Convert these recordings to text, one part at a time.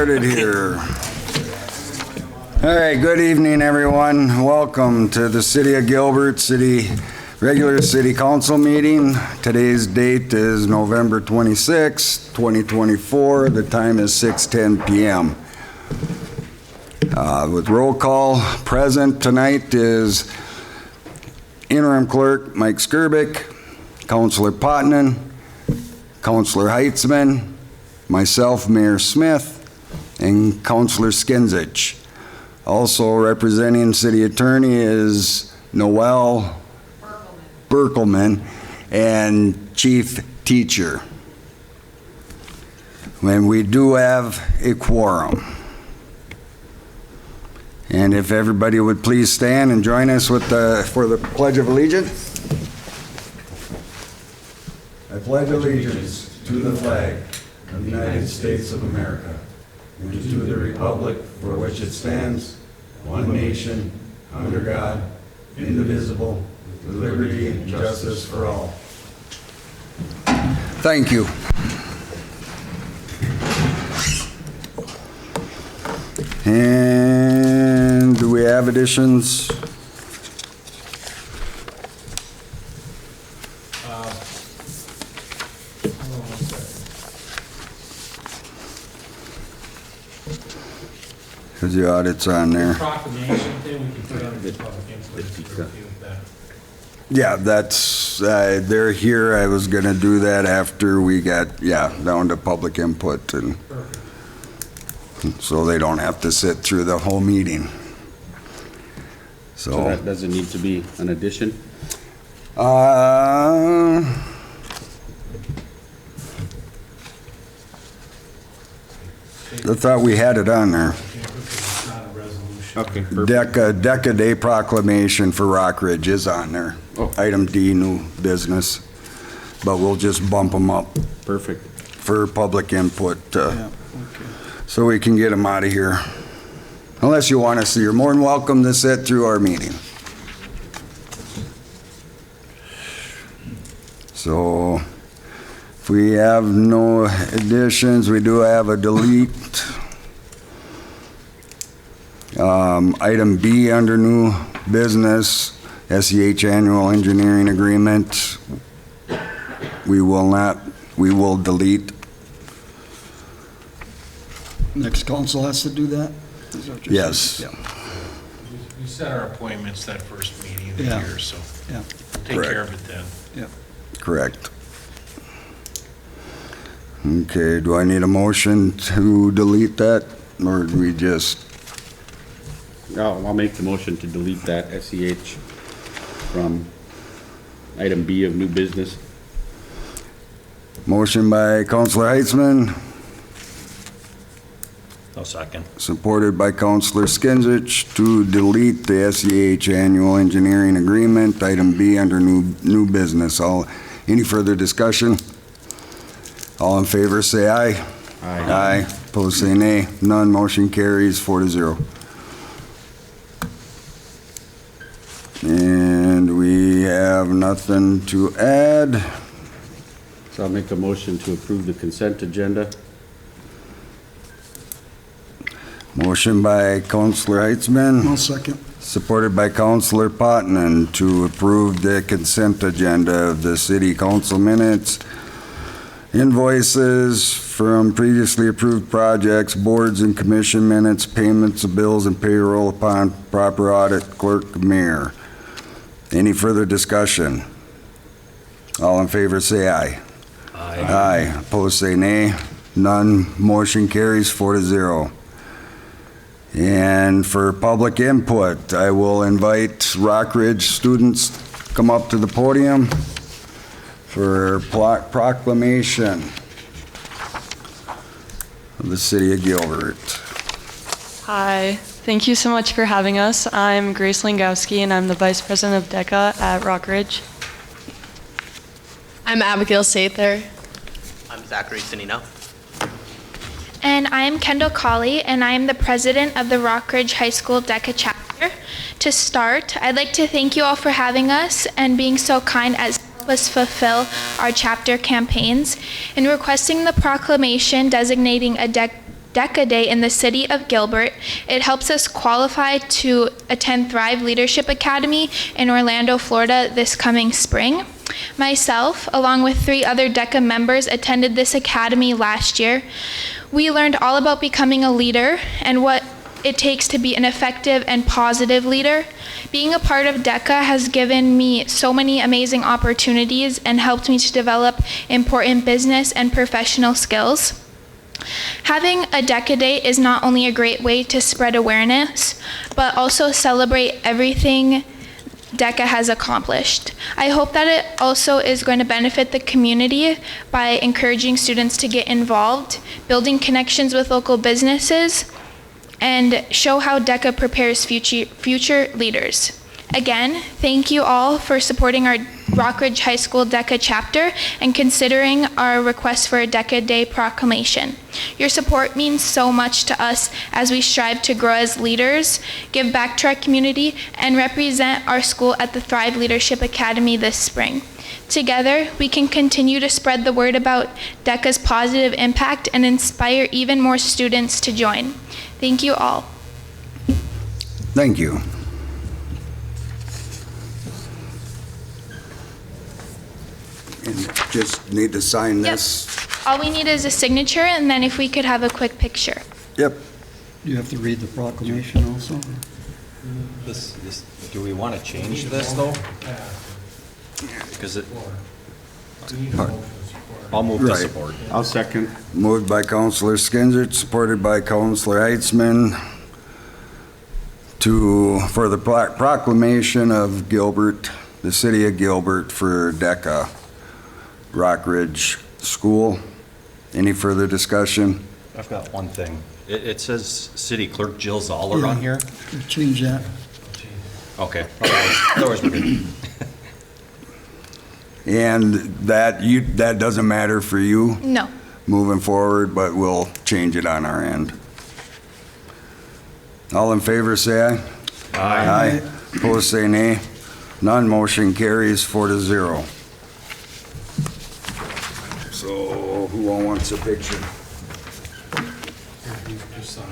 started here. All right, good evening, everyone. Welcome to the City of Gilbert regular City Council meeting. Today's date is November 26, 2024. The time is 6:10 p.m. With roll call, present tonight is Interim Clerk Mike Skirbick, Councilor Potnan, Councilor Heitzman, myself, Mayor Smith, and Councilor Skinzich. Also representing City Attorney is Noel Berkelman and Chief Teacher. And we do have a quorum. And if everybody would please stand and join us with for the Pledge of Allegiance. I pledge allegiance to the flag of the United States of America and to the republic for which it stands, one nation, under God, indivisible, with liberty and justice for all. Thank you. And do we have additions? Because the audit's on there. Proclamation thing we can put on the public input. Yeah, that's, they're here. I was going to do that after we got, down to public input. And so they don't have to sit through the whole meeting. So that doesn't need to be an addition? I thought we had it on there. Okay. Deca Day proclamation for Rockridge is on there. Oh. Item D, new business. But we'll just bump them up. Perfect. For public input. So we can get them out of here. Unless you want to see, you're more than welcome to sit through our meeting. So if we have no additions, we do have a delete. Item B under new business, SEH annual engineering agreement. We will delete. Next council has to do that? Is that what you're Yes. saying? We set our appointments that first meeting of the Yeah. year, so Yeah. we'll take care of it then. Yeah. Correct. Okay, do I need a motion to delete that, or do we just? I'll make the motion to delete that SEH from item B of new business. Motion by Councilor Heitzman, I'll second. supported by Councilor Skinzich to delete the SEH annual engineering agreement, item B under new business. Any further discussion? All in favor say aye. Aye. Aye. Opposed say nay. None. Motion carries 4-0. And we have nothing to add. So I'll make a motion to approve the consent agenda. Motion by Councilor Heitzman. I'll second. Supported by Councilor Potnan to approve the consent agenda of the city council minutes, invoices from previously approved projects, boards and commission minutes, payments of bills and payroll upon proper audit, clerk, mayor. Any further discussion? All in favor say aye. Aye. Aye. Opposed say nay. None. Motion carries 4-0. And for public input, I will invite Rockridge students to come up to the podium for proclamation of the City of Gilbert. Hi, thank you so much for having us. I'm Grace Langowski and I'm the Vice President of DECA at Rockridge. I'm Abigail Sather. I'm Zachary Sinino. And I'm Kendall Colley, and I'm the president of the Rockridge High School DECA chapter. To start, I'd like to thank you all for having us and being so kind as to help us fulfill our chapter campaigns. In requesting the proclamation designating a DECA Day in the city of Gilbert. It helps us qualify to attend Thrive Leadership Academy in Orlando, Florida this coming spring. Myself, along with 3 other DECA members, attended this academy last year. We learned all about becoming a leader and what it takes to be an effective and positive leader. Being a part of DECA has given me so many amazing opportunities and helped me to develop important business and professional skills. Having a DECA Day is not only a great way to spread awareness, but also celebrate everything DECA has accomplished. I hope that it also is going to benefit the community by encouraging students to get involved, building connections with local businesses, and show how DECA prepares future leaders. Again, thank you all for supporting our Rockridge High School DECA chapter and considering our request for a DECA Day proclamation. Your support means so much to us as we strive to grow as leaders, give back to our community, and represent our school at the Thrive Leadership Academy this spring. Together, we can continue to spread the word about DECA's positive impact and inspire even more students to join. Thank you all. Thank you. And just need to sign Yep. this. All we need is a signature, and then if we could have a quick picture. Yep. You have to read the proclamation also? Do we want to change this though? Because I'll move to Right. support. I'll second. Moved by Counselor Skinsert, supported by Counselor Heitzman for the proclamation of Gilbert, the city of Gilbert for DECA Rockridge School. Any further discussion? I've got one thing. It says City Clerk Jill Zoller on here. Change that. Okay. Otherwise we're good. And that doesn't matter for you No. moving forward, but we'll change it on our end. All in favor, say aye. Aye. Opposed, say nay. None, motion carries 4-0. So who all wants a picture? Just sign.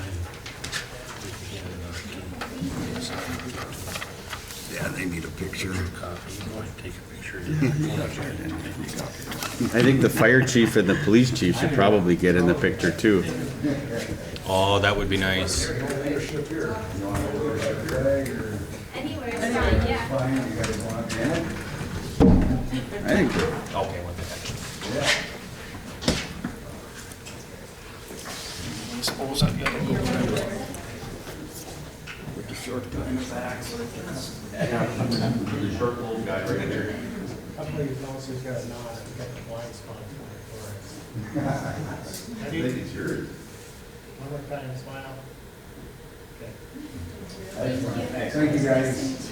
Yeah, they need a picture. Take a picture. I think the fire chief and the police chief should probably get in the picture too. Oh, that would be nice. I think Okay, one thing. Suppose I've got to go. I'll tell you, Counselor's got a nod, I've got the blind spot for it. I think it's yours. One more time, smile. Thank you, guys.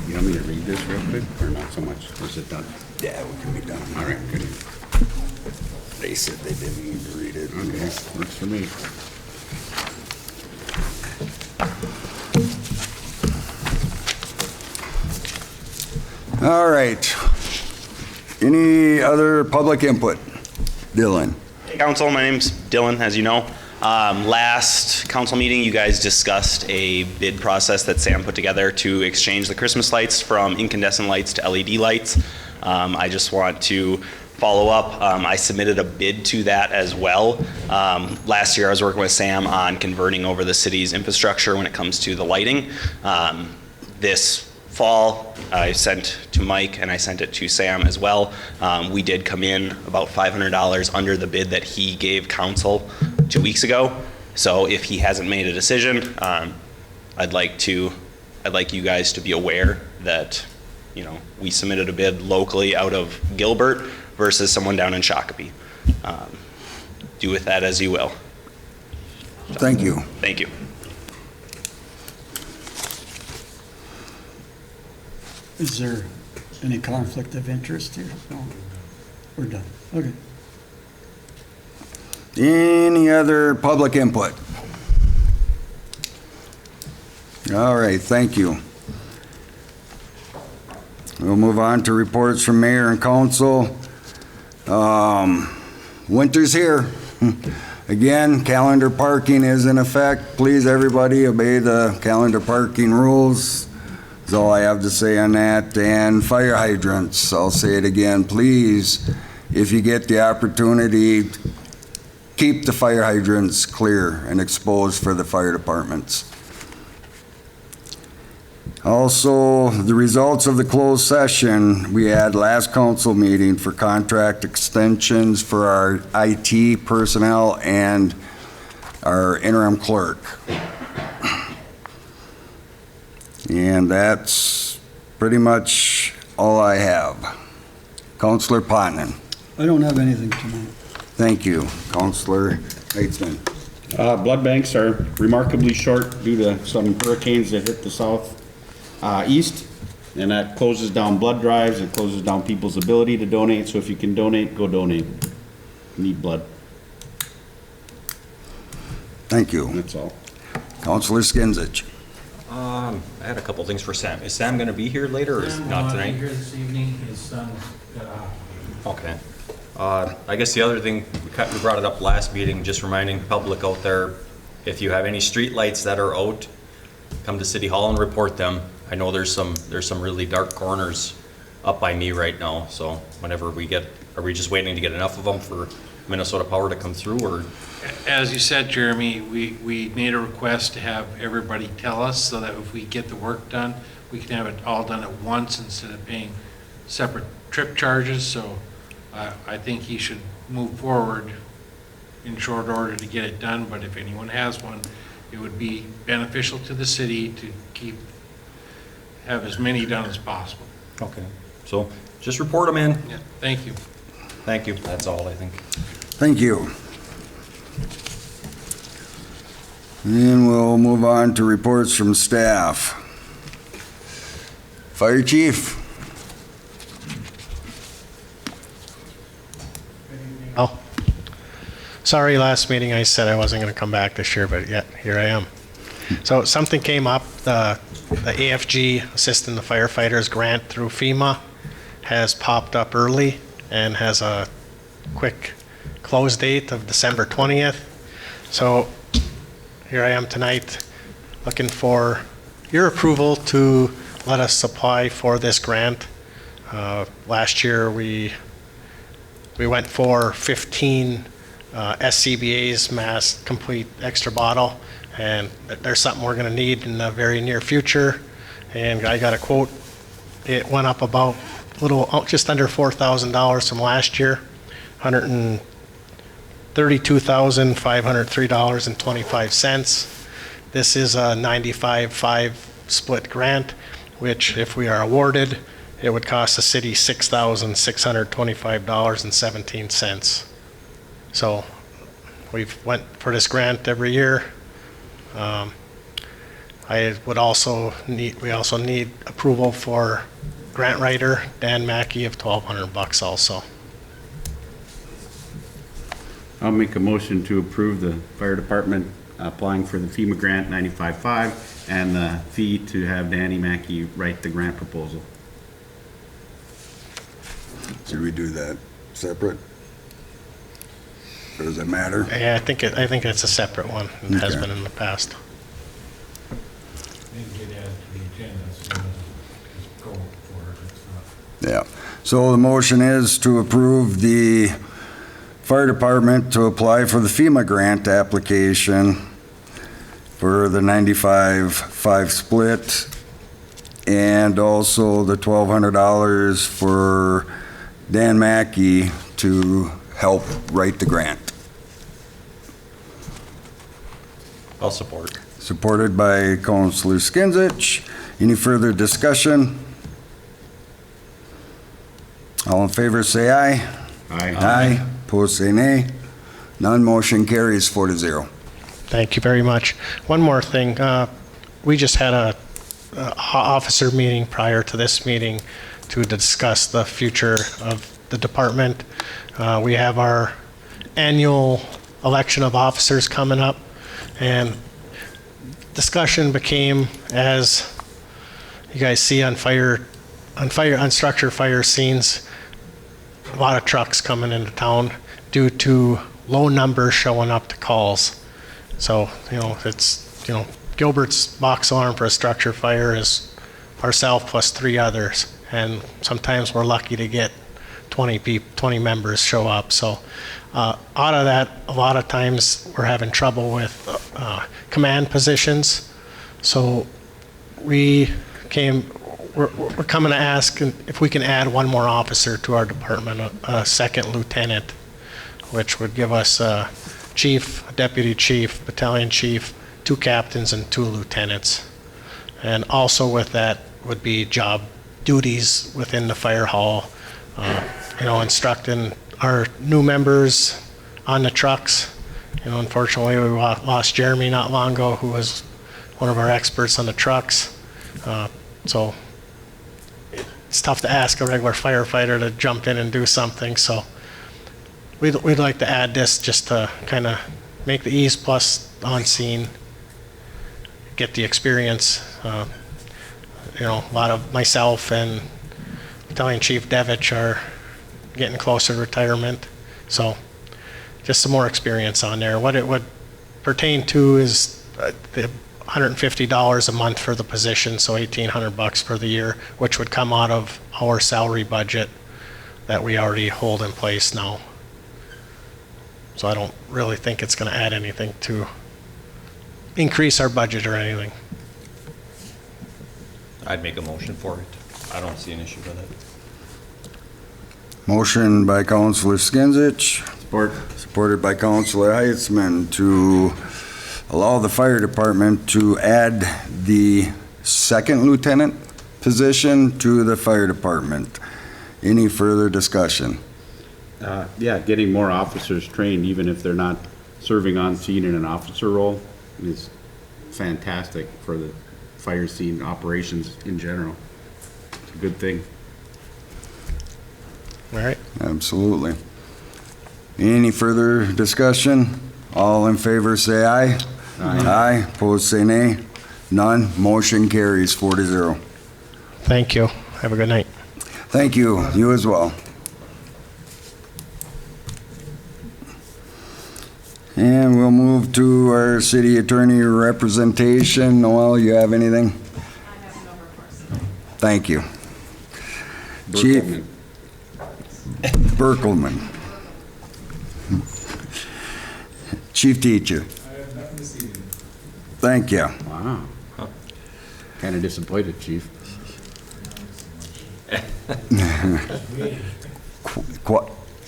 You want me to read this real quick or not so much? Is it done? Yeah, we can be done. All right, good. They said they didn't need to read it. Okay, works for me. All right. Any other public input? Dylan? Hey, Council, my name's Dylan, as you know. Last council meeting, you guys discussed a bid process that Sam put together to exchange the Christmas lights from incandescent lights to LED lights. I just want to follow up. I submitted a bid to that as well. Last year, I was working with Sam on converting over the city's infrastructure when it comes to the lighting. This fall, I sent to Mike and I sent it to Sam as well. We did come in about $500 under the bid that he gave council 2 weeks ago. So if he hasn't made a decision, I'd like you guys to be aware that, you know, we submitted a bid locally out of Gilbert versus someone down in Shakopee. Do with that as you will. Thank you. Thank you. Is there any conflict of interest here? No? We're done. Okay. Any other public input? All right, thank you. We'll move on to reports from mayor and council. Winter's here. Again, calendar parking is in effect. Please, everybody, obey the calendar parking rules. That's all I have to say on that. And fire hydrants, I'll say it again, please, if you get the opportunity, keep the fire hydrants clear and exposed for the fire departments. Also, the results of the closed session, we had last council meeting for contract extensions for our IT personnel and our interim clerk. And that's pretty much all I have. Councilor Potnin. I don't have anything tonight. Thank you. Councilor Heitzman. Blood banks are remarkably short due to some hurricanes that hit the southeast, and that closes down blood drives, it closes down people's ability to donate, so if you can donate, go donate. Need blood, Thank you. that's all. Councilor Skinsich. I had a couple things for Sam. Is Sam gonna be here later or is Sam not will be tonight? here this evening, his son got off. Okay. I guess the other thing, we brought it up last meeting, just reminding the public out there, if you have any street lights that are out, come to City Hall and report them. I know there's some really dark corners up by me right now, so whenever are we just waiting to get enough of them for Minnesota Power to come through, or? As you said, Jeremy, we made a request to have everybody tell us so that if we get the work done, we can have it all done at once instead of paying separate trip charges. So I think he should move forward in short order to get it done. But if anyone has one, it would be beneficial to the city to have as many done as possible. Okay. So just report them in. Yeah, thank you. Thank you. That's all, I think. Thank you. And we'll move on to reports from staff. Fire Chief. Oh, sorry, last meeting I said I wasn't going to come back this year, but yet here I am. So something came up, the AFG Assisting the Firefighters grant through FEMA has popped up early and has a quick close date of December 20th. So here I am tonight looking for your approval to let us apply for this grant. Last year we went for 15 SCBA's mass complete extra bottle, and there's something we're going to need in the very near future. And I got a quote. It went up about just under $4,000 from last year, $132,503.25. This is a 95-5 split grant, which if we are awarded, it would cost the city $6,625.17. So we've went for this grant every year. We also need approval for grant writer Dan Mackey of $1,200 also. I'll make a motion to approve the fire department applying for the FEMA grant 95.5 and the fee to have Danny Mackey write the grant proposal. Should we do that separate? Or does it matter? Yeah, I think it's a separate one. It has Okay. been in the past. Didn't get added to the agenda, so just go for it. It's not. Yeah. So the motion is to approve the fire department to apply for the FEMA grant application for the 95-5 split, and also the $1,200 for Dan Mackey to help write the grant. I'll support. Supported by Councilor Skinsich. Any further discussion? All in favor, say aye. Aye. Opposed, say nay. None, motion carries 4-0. Thank you very much. One more thing. We just had a officer meeting prior to this meeting to discuss the future of the department. We have our annual election of officers coming up, and discussion became, as you guys see on structure fire scenes, a lot of trucks coming into town due to low numbers showing up to calls. So, it's, Gilbert's box alarm for a structure fire is ourselves plus 3 others. And sometimes we're lucky to get 20 members show up. So out of that, a lot of times we're having trouble with command positions. So we're coming to ask if we can add 1 more officer to our department, a second lieutenant, which would give us a chief, a deputy chief, battalion chief, 2 captains, and 2 lieutenants. And also with that would be job duties within the fire hall, instructing our new members on the trucks. Unfortunately, we lost Jeremy not long ago, who was one of our experts on the trucks. So it's tough to ask a regular firefighter to jump in and do something. So we'd like to add this just to kind of make the ease plus on scene, get the experience. A lot of myself and Battalion Chief Devich are getting closer to retirement. So just some more experience on there. What it would pertain to is the $150 a month for the position, so $1,800 for the year, which would come out of our salary budget that we already hold in place now. So I don't really think it's going to add anything to increase our budget or anything. I'd make a motion for it. I don't see an issue with it. Motion by Councilor Skinsich, Support. supported by Councilor Heitzman, to allow the fire department to add the second lieutenant position to the fire department. Any further discussion? Yeah, getting more officers trained, even if they're not serving on scene in an officer role, is fantastic for the fire scene operations in general. It's a good thing. All right. Absolutely. Any further discussion? All in favor say aye. Aye. Opposed say nay. None. Motion carries 4-0. Thank you. Have a good night. Thank you. You as well. And we'll move to our city attorney representation. Noel, you have anything? I have no reports. Thank you. Chief Berkelman. Chief Teacher. I have nothing this evening. Thank you. Wow. Kind of disappointed, Chief.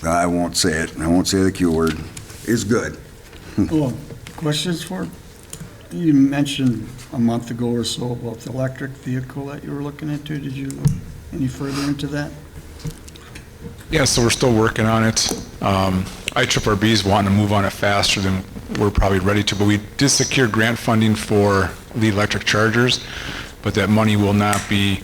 I won't say it. I won't say the Q word. It's good. Oh, questions for, you mentioned a month ago or so about the electric vehicle that you were looking into. Did you look any further into that? Yeah, so we're still working on it. IRRB is wanting to move on it faster than we're probably ready to, but we did secure grant funding for the electric chargers, but that money will not be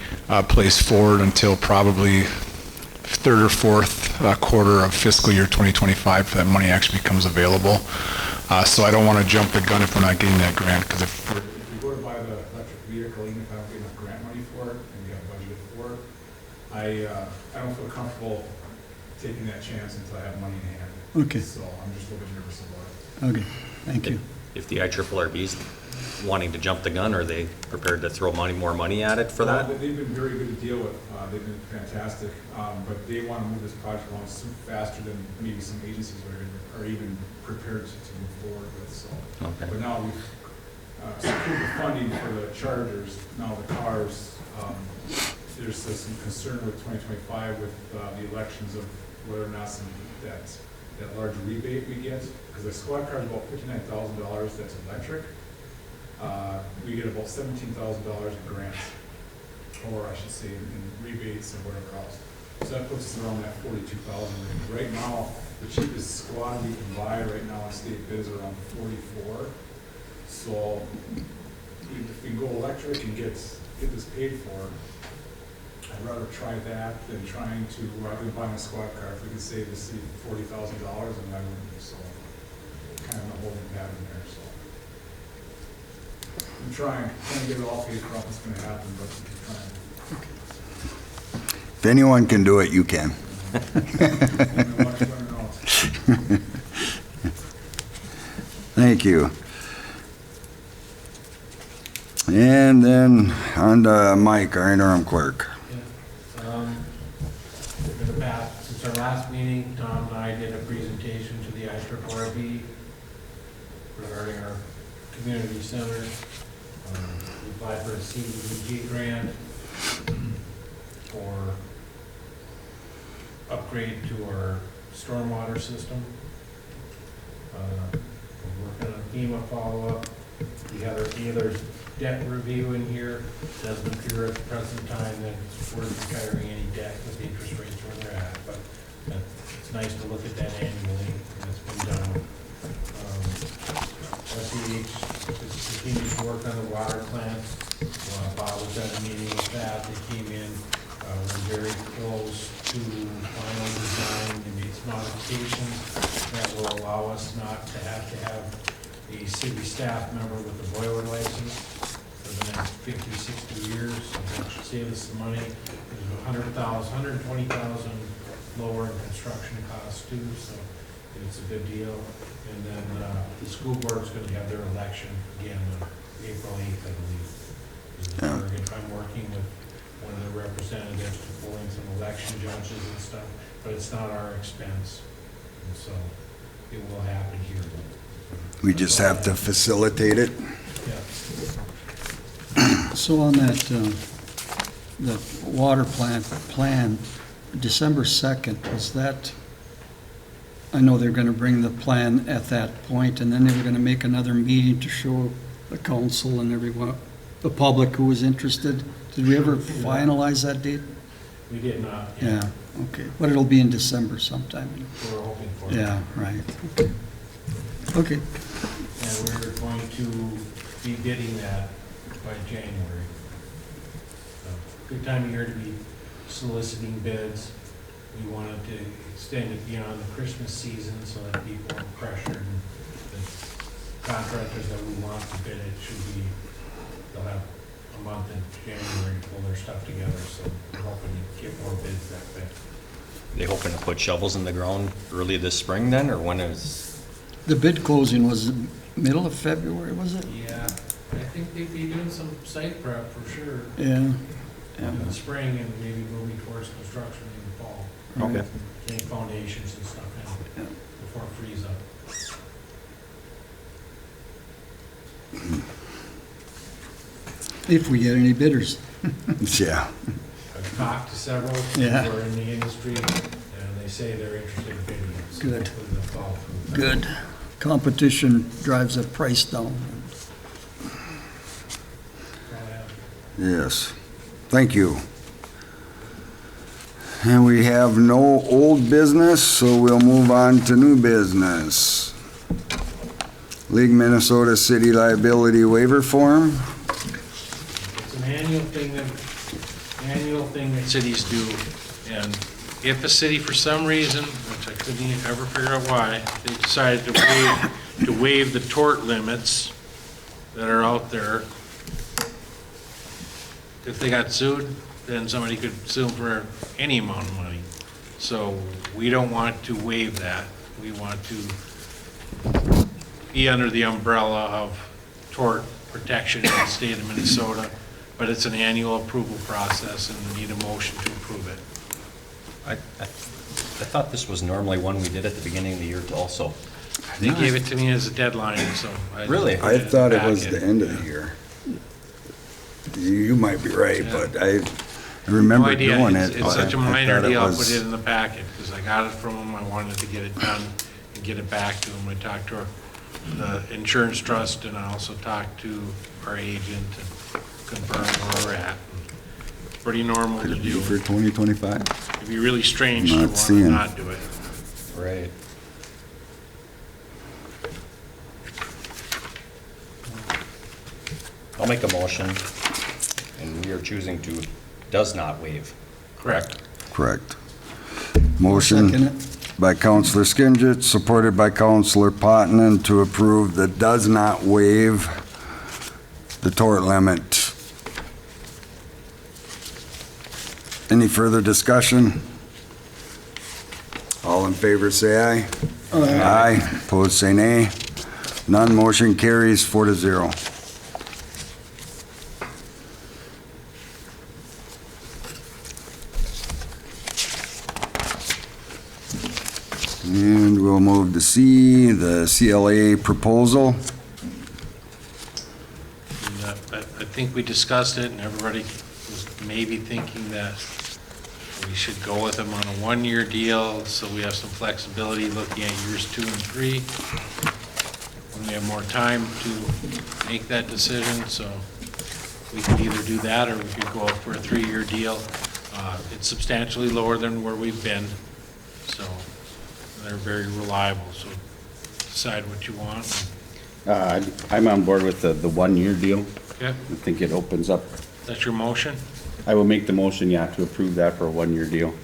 placed forward until probably third or fourth quarter of fiscal year 2025 for that money actually becomes available. So I don't want to jump the gun if we're not getting that grant, because if we go to buy the electric vehicle, even if I don't get enough grant money for it and we have budgeted for it, I don't feel comfortable taking that chance until I have money in hand. Okay. So I'm just a little bit nervous about it. Okay, thank you. If the IRRB's wanting to jump the gun, are they prepared to throw more money at it for that? They've been very good to deal with. They've been fantastic, but they want to move this project along faster than maybe some agencies are even prepared to move forward with. So, Okay. but now we've secured the funding for the chargers. Now the cars, there's some concern with 2025 with the elections of whether or not that large rebate we get, because the squad car is about $59,000. That's electric. We get about $17,000 in grants, or I should say in rebates and whatever else. So that puts us around that 42,000 range. Right now, the cheapest squad we can buy right now in state bid is around 44. So if we go electric and get this paid for, I'd rather try that than trying to, rather than buying a squad car. If we could save the city $40,000, then I wouldn't. So kind of a holding pattern there. So. I'm trying to get it all paid for, it's gonna happen, but I'm trying. If anyone can do it, you can. Only one runner knows. Thank you. And then on to Mike, our interim clerk. In the past, since our last meeting, Tom and I did a presentation to the IRRB regarding our community center. We applied for a CDBG grant for upgrade to our stormwater system. We're working on FEMA follow-up. We have our dealer's debt review in here. Doesn't appear at the present time that it's worth retiring any debt with the interest rates where they're at, but it's nice to look at that annually, and it's been done. SEH continues to work on the water plants. Bob was at a meeting with that. They came in, we're very close to final design. They made some modifications that will allow us not to have a city staff member with a boiler license for the next 50, 60 years. So that should save us some money. There's $120,000 lower in construction costs too, so it's a good deal. And then the school board's going to have their election again on April 8th, I believe. I'm working with one of the representatives to pull in some election judges and stuff, but it's not our expense. And so it will happen here. We just have to facilitate it. Yeah. So on that water plant plan, December 2nd, was that, I know they're gonna bring the plan at that point, and then they were gonna make another meeting to show the council and everyone, the public who was interested. Did we ever finalize that date? We did not. Yeah, okay, but it'll be in December sometime. We're hoping for it. Yeah, right, okay. Okay, And we're going to be bidding that by January. So, good time of year to be soliciting bids. We wanted to extend it beyond the Christmas season so that people aren't pressured. And the contractors that we want to bid it should be, they'll have a month in January to pull their stuff together. So we're hoping to get more bids that way. They hoping to put shovels in the ground early this spring then, or when is? the bid closing was middle of February, was it? Yeah, I think they'd be doing some site prep for sure Yeah. in the spring and maybe moving towards construction in the fall. Okay. Getting foundations and stuff in Yeah. before it frees up. If we get any bidders. Yeah. I've talked to several Yeah. who are in the industry, and they say they're interested in bidding. So Good. hopefully they'll follow through. Good. Competition drives the price down. That's all I have. Yes. Thank you. And we have no old business, so we'll move on to new business. League Minnesota City Liability Waiver Form. It's an annual thing that cities do, and if a city, for some reason, which I couldn't ever figure out why, they decided to waive the tort limits that are out there, if they got sued, then somebody could sue them for any amount of money. So we don't want to waive that. We want to be under the umbrella of tort protection in the state of Minnesota, but it's an annual approval process, and we need a motion to approve it. I thought this was normally one we did at the beginning of the year also. They gave it to me as a deadline, so. Really? I thought it was packet. the end of the year. You might be right, Yeah. but I No remember idea. doing it. It's such a I minor thought it deal, I'll was- put it in the packet, because I got it from them, I wanted to get it done and get it back to them. I talked to the insurance trust, and I also talked to our agent and confirmed where we're at. Pretty normal to Could it be do. for 2025? It'd be really strange to Not want to seeing. not do it. Right. I'll make a motion, and we are choosing to does not waive. Correct. Correct. Second Motion it. by Counselor Skinsich, supported by Counselor Potenon to approve the does not waive the tort limit. Any further discussion? All in favor, say aye. Aye. Opposed, say nay. None, motion carries 4-0. And we'll move to C, the CLA proposal. And, I think we discussed it, and everybody was maybe thinking that we should go with them on a one-year deal, so we have some flexibility looking at years 2 and 3. When we have more time to make that decision, so we could either do that, or we could go out for a 3-year deal. It's substantially lower than where we've been, so they're very reliable, so decide what you want. I'm on board with the 1-year deal. Okay, I think it opens up. that's your motion? I will make the motion, yeah, to approve that for a 1-year deal.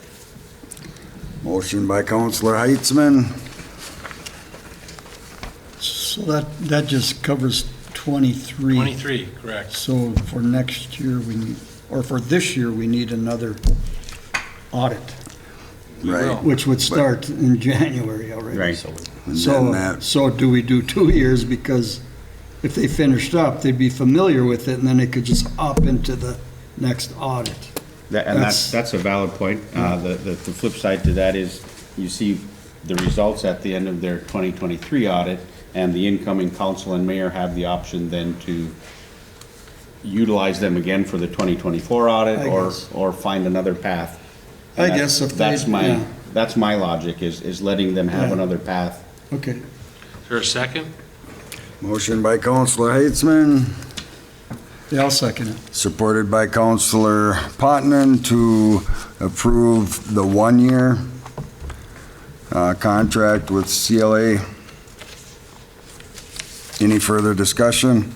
Motion by Counselor Heitzman, So that just covers 23. 23, correct. So for next year, we need, or for this year, we need another audit, We will. right? which would start in January already. Right. And then that- So do we do 2 years? Because if they finished up, they'd be familiar with it, and then they could just opt into the next audit. And that's a valid point. The flip side to that is you see the results at the end of their 2023 audit, and the incoming council and mayor have the option then to utilize them again for the 2024 audit I or, guess. or find another path. I And guess if they- That's yeah. that's my logic, is letting them have Yeah. another path. Okay. Is there a second? Motion by Counselor Heitzman, Yeah, I'll second it. supported by Counselor Potenon to approve the 1-year contract with CLA. Any further discussion?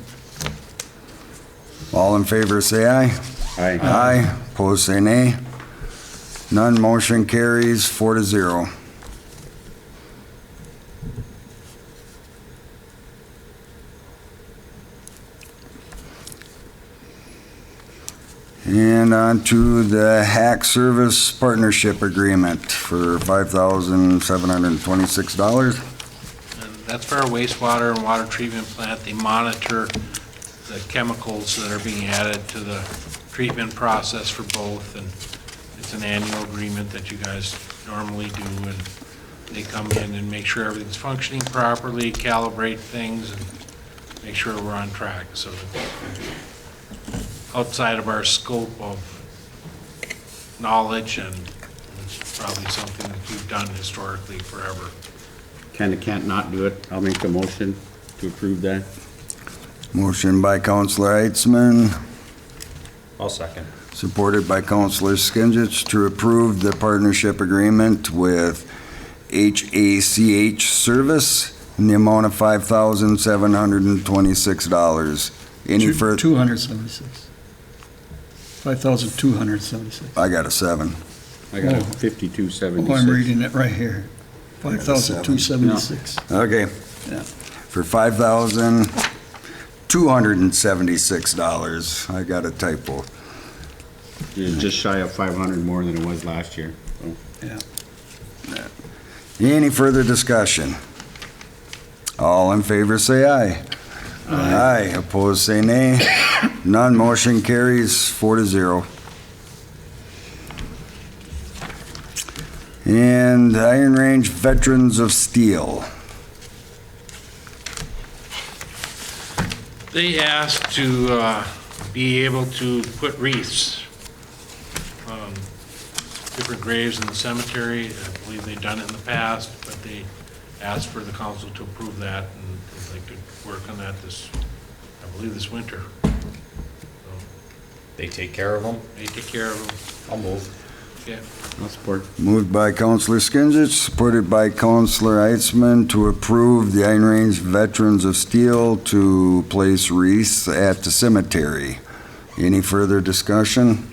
All in favor, say aye. Aye. Aye. Opposed, say nay. None, motion carries 4-0. And on to the Hack Service Partnership Agreement for $5,726. And that's for our wastewater and water treatment plant. They monitor the chemicals that are being added to the treatment process for both, and it's an annual agreement that you guys normally do, and they come in and make sure everything's functioning properly, calibrate things, and make sure we're on track, so outside of our scope of knowledge, and it's probably something that we've done historically forever. Can't not do it. I'll make the motion to approve that. Motion by Counselor Heitzman, I'll second. supported by Counselor Skinsich to approve the partnership agreement with HACH Service in the amount of $5,726. Any further? 276. 5,276. I got a 7. I got a Oh. 5276. Oh, I'm reading it right here. 5,276. Okay. Yeah. For $5,276. I got a typo. It's just shy of 500 more than it was last year. So. Yeah. Any further discussion? All in favor, say aye. Aye. Opposed, say nay. None, motion carries 4-0. And Iron Range Veterans of Steel. They asked to be able to put wreaths on different graves in the cemetery. I believe they've done it in the past, but they asked for the council to approve that, and they'd like to work on that this, I believe, this winter. So They take care of them? they take care of them. I'll move. Okay. I'll support. Moved by Counselor Skinsich, supported by Counselor Heitzman to approve the Iron Range Veterans of Steel to place wreaths at the cemetery. Any further discussion?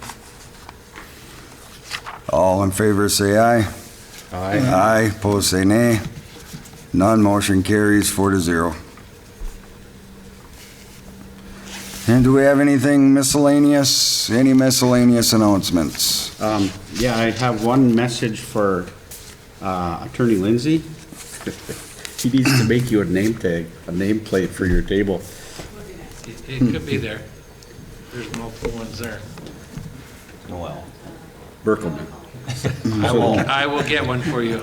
All in favor, say aye. Aye. Aye, opposed, say nay. None, motion carries 4-0. And do we have anything miscellaneous? Any miscellaneous announcements? Yeah, I have one message for Attorney Lindsay. He needs to make you a name tag, a nameplate for your table. It could be there. There's multiple ones there. Noel. Berkelman. I will get one for you.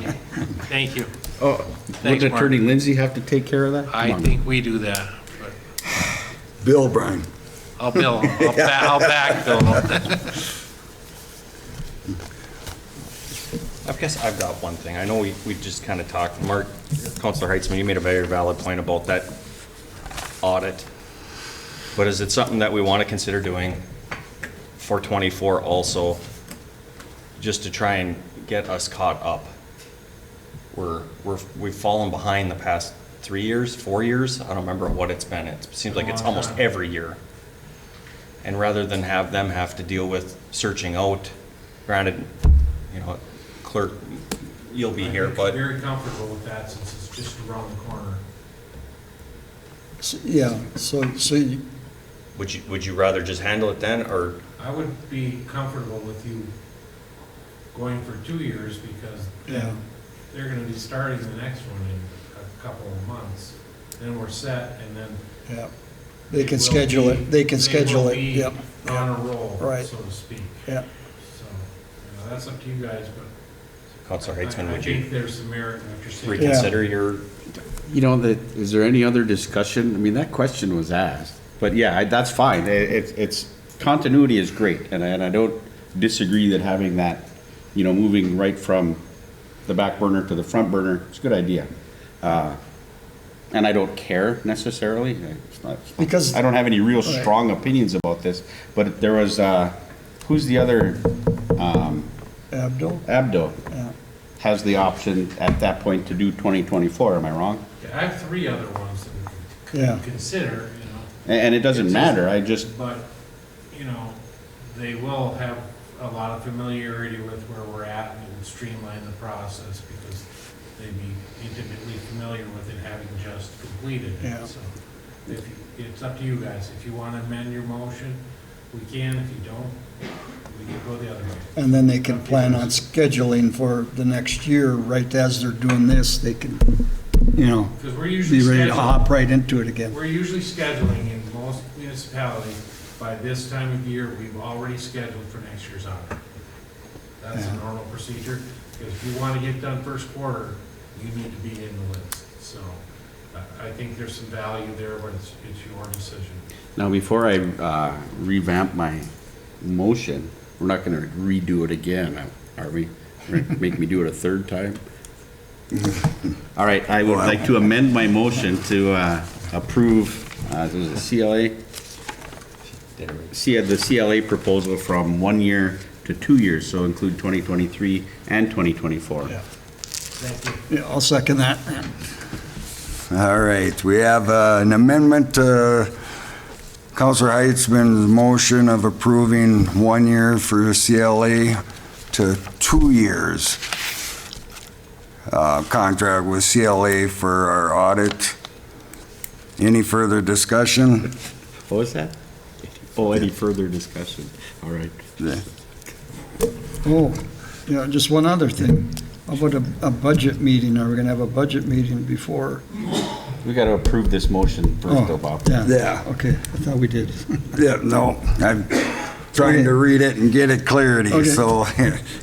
Thank you. Oh, Thanks, would Mark. Attorney Lindsay have to take care of that? Come I on. think we do that, but Bill, Brian. I'll bill him. I'll back bill him. I guess I've got one thing. I know we just kind of talked, Mark, Counselor Heitzman, you made a very valid point about that audit. But is it something that we want to consider doing for 24 also, just to try and get us caught up? We've fallen behind the past 3 years, 4 years. I don't remember what it's been. It seems like it's almost every year. And rather than have them have to deal with searching out, granted, you know, clerk, you'll be here, but I'm very comfortable with that since it's just around the corner. Yeah, so you, would you rather just handle it then, or? I would be comfortable with you going for 2 years because yeah, then they're gonna be starting the next one in a couple of months. Then we're set and then. yeah. They can will schedule be- it, they can schedule will it, be yep. On a roll, Right. so to speak. Yeah. So, you know, that's up to you guys, but Counselor Heitzman, I would think you there's some merit in what you're saying. reconsider your, You know, is there any other discussion? I mean, that question was asked, but yeah, that's fine. It's continuity is great, and I don't disagree that having that, you know, moving right from the back burner to the front burner, it's a good idea. And I don't care necessarily. It's not, Because- I don't have any real Right. strong opinions about this, but there was, who's the other, Abdul? Abdo Yeah. has the option at that point to do 2024, am I wrong? I have 3 other ones that we Yeah. can consider, you know. And it doesn't It's matter, I just, But, you know, they will have a lot of familiarity with where we're at and it would streamline the process because they'd be intimately familiar with it having just completed Yeah. it. So it's up to you guys. If you want to amend your motion, we can. If you don't, we can go the other way. And then they can plan on scheduling for the next year, right as they're doing this, they can, you know, Because we're usually be ready to hop scheduling, right into it again. we're usually scheduling in most municipalities. By this time of year, we've already scheduled for next year's audit. That's a Yeah. normal procedure, because if you want to get done first quarter, you need to be in the list. So I think there's some value there, but it's your decision. now before I revamp my motion, we're not gonna redo it again, are we? Make me do it a third time? All right, I would like to amend my motion to approve, was it CLA? The CLA proposal from 1 year to 2 years, so include 2023 and 2024. Yeah. Thank you. Yeah, I'll second that. All right, we have an amendment to Counselor Heitzman's motion of approving 1 year for CLA to 2 years. Contract with CLA for our audit. Any further discussion? What was that? Oh, any further discussion? All right. Oh, yeah, just one other thing. How about a budget meeting? Are we gonna have a budget meeting before? We got to approve this motion first, though, Bob. Yeah. Okay, I thought we did. Yeah, no, I'm trying to read it and get it clarity, Okay. so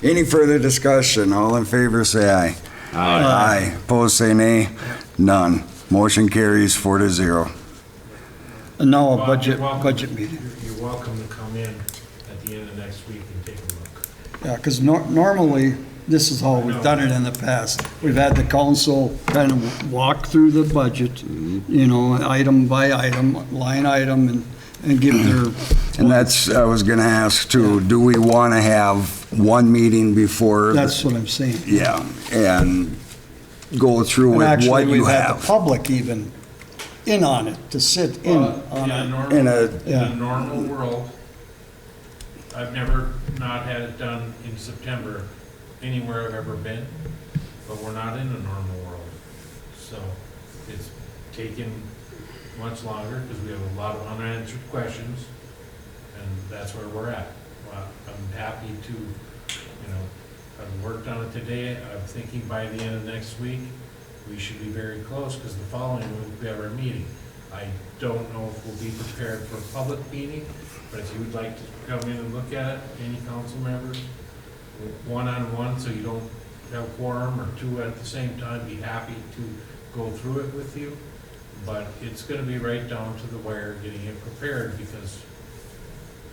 any further discussion? All in favor, say aye. Aye. Opposed, say nay. None. Motion carries 4-0. And now a Bob, budget, you're welcome- budget meeting. You're welcome to come in at the end of next week and take a look. Yeah, because normally, this is how we've done it in the past. We've had the council kind of walk through the budget, you know, item by item, line item, and give their, And that's, I was gonna ask too, do we want to have one meeting before? that's what I'm saying. Yeah, and go through And with actually, what you we've had the have. public even in on it, to sit in on it. In In a- a normal world, I've never not had it done in September anywhere I've ever been, but we're not in a normal world. So it's taken much longer because we have a lot of unanswered questions, and that's where we're at. Well, I'm happy to, I've worked on it today. I'm thinking by the end of next week, we should be very close because the following week we have our meeting. I don't know if we'll be prepared for a public meeting, but if you would like to come in and look at it, any council members, one-on-one, so you don't have quorum or two at the same time, be happy to go through it with you. But it's gonna be right down to the wire getting it prepared because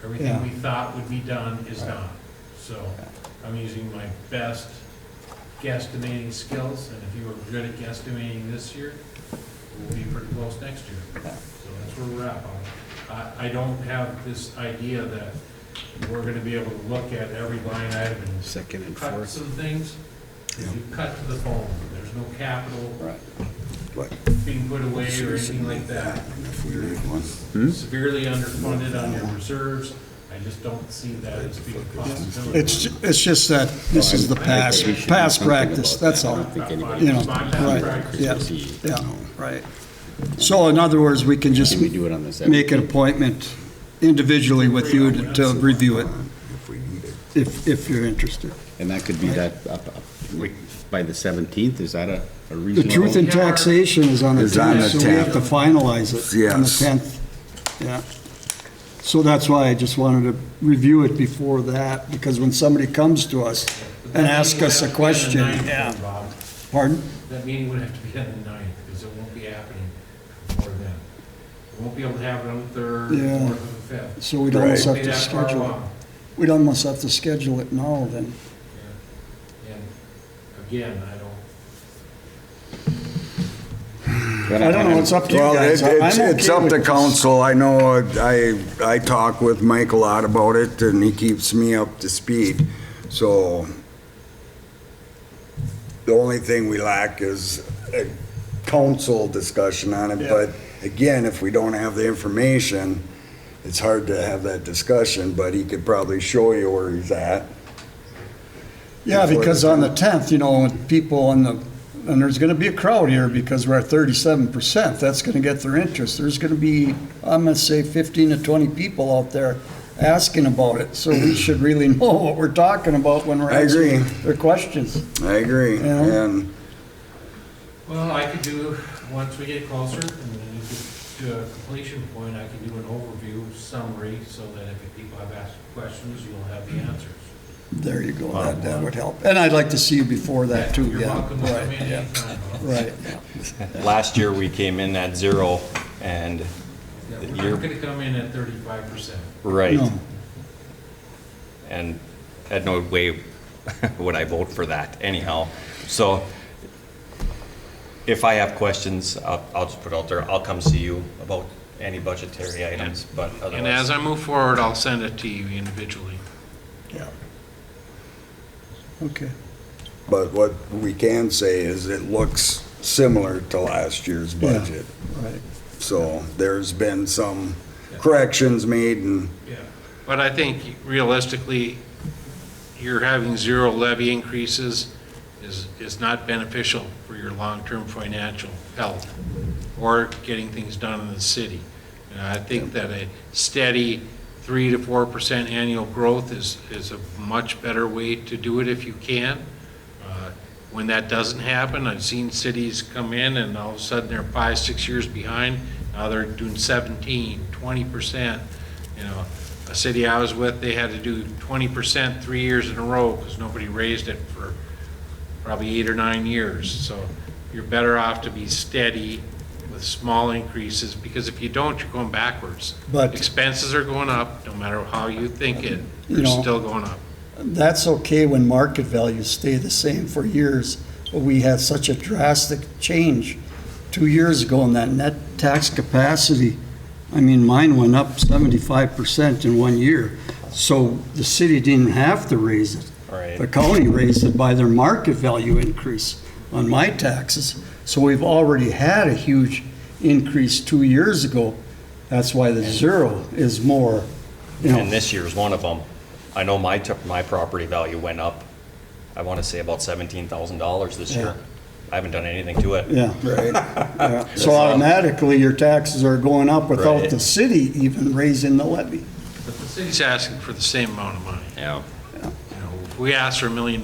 everything we thought would be done is done. So I'm using my best guesstimating skills, and if you were good at guesstimating this year, we'll be pretty close next year. So that's where we're at on it. I don't have this idea that we're gonna be able to look at every line item and cut some things. If you cut to the bone, there's no capital being put away or anything like that. You're severely underfunded on your reserves. I just don't see that as being a possibility. It's just that this is the past practice, that's all. Right. So in other words, we can just make an appointment individually with you to review it, if you're interested. And that could be by the 17th, is that a reasonable? The truth in taxation is on the 10th, so we have to finalize it on the Yes. 10th. Yeah. So that's why I just wanted to review it before that, because when somebody comes to us and asks us a question. Pardon? That meeting would have to be on the 9th, because it won't be happening before then. We won't be able to have it on the 3rd, Yeah. 4th, or the 5th. So we'd almost have Be to that far schedule it. along. We'd almost have to schedule it now then. Yeah. And again, I don't know, it's up to you Well, guys. I'm it's okay up with to this. council. I know I talk with Mike a lot about it, and he keeps me up to speed. So the only thing we lack is a council discussion on it. Yeah. But again, if we don't have the information, it's hard to have that discussion, but he could probably show you where he's at. Yeah, because on the 10th, when people and there's gonna be a crowd here because we're at 37%, that's gonna get their interest. There's gonna be, I'm gonna say 15 to 20 people out there asking about it, so we should really know what we're talking about when we're I agree. answering their questions. I agree. Yeah. And well, I could do, once we get closer, and then you get to a completion point, I can do an overview summary, so that if people have asked questions, you'll have the answers. There you go, that would help. And I'd like to see you before that too, You're yeah. welcome to come in Right, yeah, anytime. right. Last year, we came in at 0, and Yeah, the we're year, not gonna come in at 35%. right, No. and had no way would I vote for that anyhow. So if I have questions, I'll just put it out there. I'll come see you about any budgetary items, but And as otherwise, I move forward, I'll send it to you individually. Yeah. Okay. But what we can say is it looks similar to last year's Yeah. budget. Right. So there's been some corrections made, and Yeah. But I think realistically, you're having 0 levy increases is not beneficial for your long-term financial health or getting things done in the city. I think that a steady 3 to 4% annual growth is a much better way to do it if you can. When that doesn't happen, I've seen cities come in and all of a sudden they're 5, 6 years behind. Now they're doing 17, 20%. A city I was with, they had to do 20% 3 years in a row because nobody raised it for probably 8 or 9 years. So you're better off to be steady with small increases, because if you don't, you're going backwards. But- Expenses are going up, no matter how you think it, You they're know- still going up. That's okay when market values stay the same for years, but we had such a drastic change 2 years ago in that net tax capacity. I mean, mine went up 75% in 1 year, so the city didn't have to raise it. right. The county raised it by their market value increase on my taxes, so we've already had a huge increase 2 years ago. That's why the 0 is more, And this year's one of them. I know my property value went up, I want to say about $17,000 this year. I haven't done anything to it. Yeah. Right. Yeah. So automatically, your taxes are going up without Right. the city even raising the levy. But the city's asking for the same amount of money. Yeah. You know, if we ask for $1 million,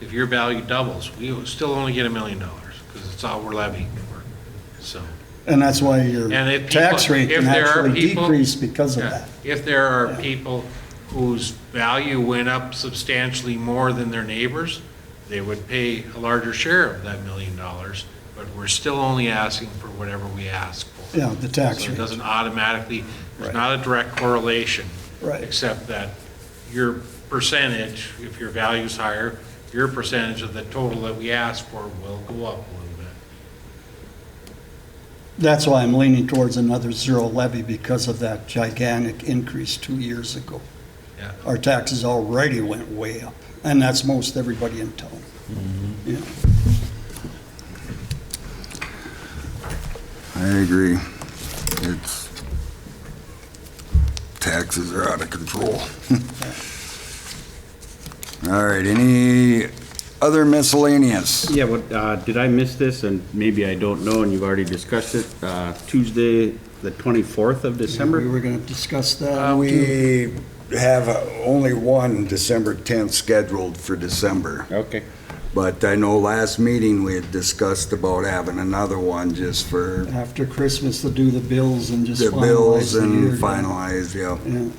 if your value doubles, we will still only get $1 million because it's all we're levying for. So, And that's why your And if tax people- rate if can there are actually people- decrease because of yeah, that. if there are people whose value went up substantially more than their neighbors, they would pay a larger share of that $1 million, but we're still only asking for whatever we ask for. Yeah, the tax So it rate. doesn't automatically, there's Right. not a direct correlation. Right. Except that your percentage, if your value's higher, your percentage of the total that we ask for will go up a little bit. That's why I'm leaning towards another zero levy because of that gigantic increase 2 years ago. Yeah. Our taxes already went way up, and that's most everybody in town. Mm-hmm. Yeah. I agree. It's, taxes are out of control. All right, any other miscellaneous? Yeah, did I miss this, and maybe I don't know, and you've already discussed it, Tuesday, the 24th of We December? were going to discuss that. We have only one December 10th scheduled for December. Okay. But I know last meeting we had discussed about having another one just for After Christmas to do the bills and just the finalize bills the year. and finalize, yeah. Yeah.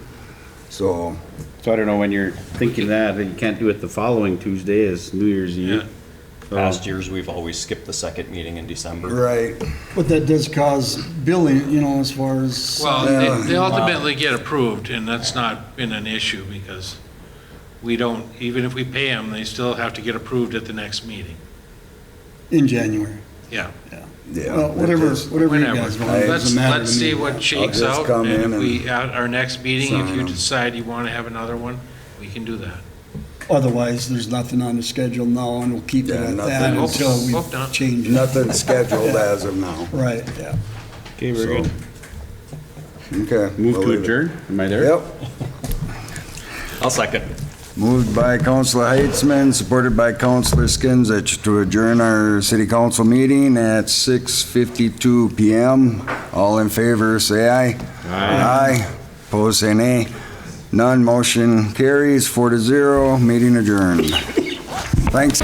So, So I don't know when you're thinking that you can't do it the following Tuesday is New Year's Eve. So- Past years, we've always skipped the second meeting in December. right, But that does cause billing, as far as. Well, Yeah. they ultimately get approved, and that's not been an issue because we don't, even if we pay them, they still have to get approved at the next meeting. In January. Yeah. yeah. Well, whatever you Whenever. guys want. It Let's, doesn't matter let's to see me. what shakes just out, come and in if we, and at our next meeting, if sign you 'em. decide you want to have another one, we can do that. Otherwise, there's nothing on the schedule now, and we'll keep it Yeah, at nothing. that Hope- until we hope not. change it. Nothing scheduled as of now. Right, yeah. Okay, very So- good. Okay. Move we'll to leave it. adjourn? Am I there? Yep. I'll second. Moved by Councilor Heitzman, supported by Councilor Skinsich to adjourn our city council meeting at 6:52 PM. All in favor, say aye. Aye. Opposed, say nay. None, motion carries 4-0, meeting adjourned. Thanks.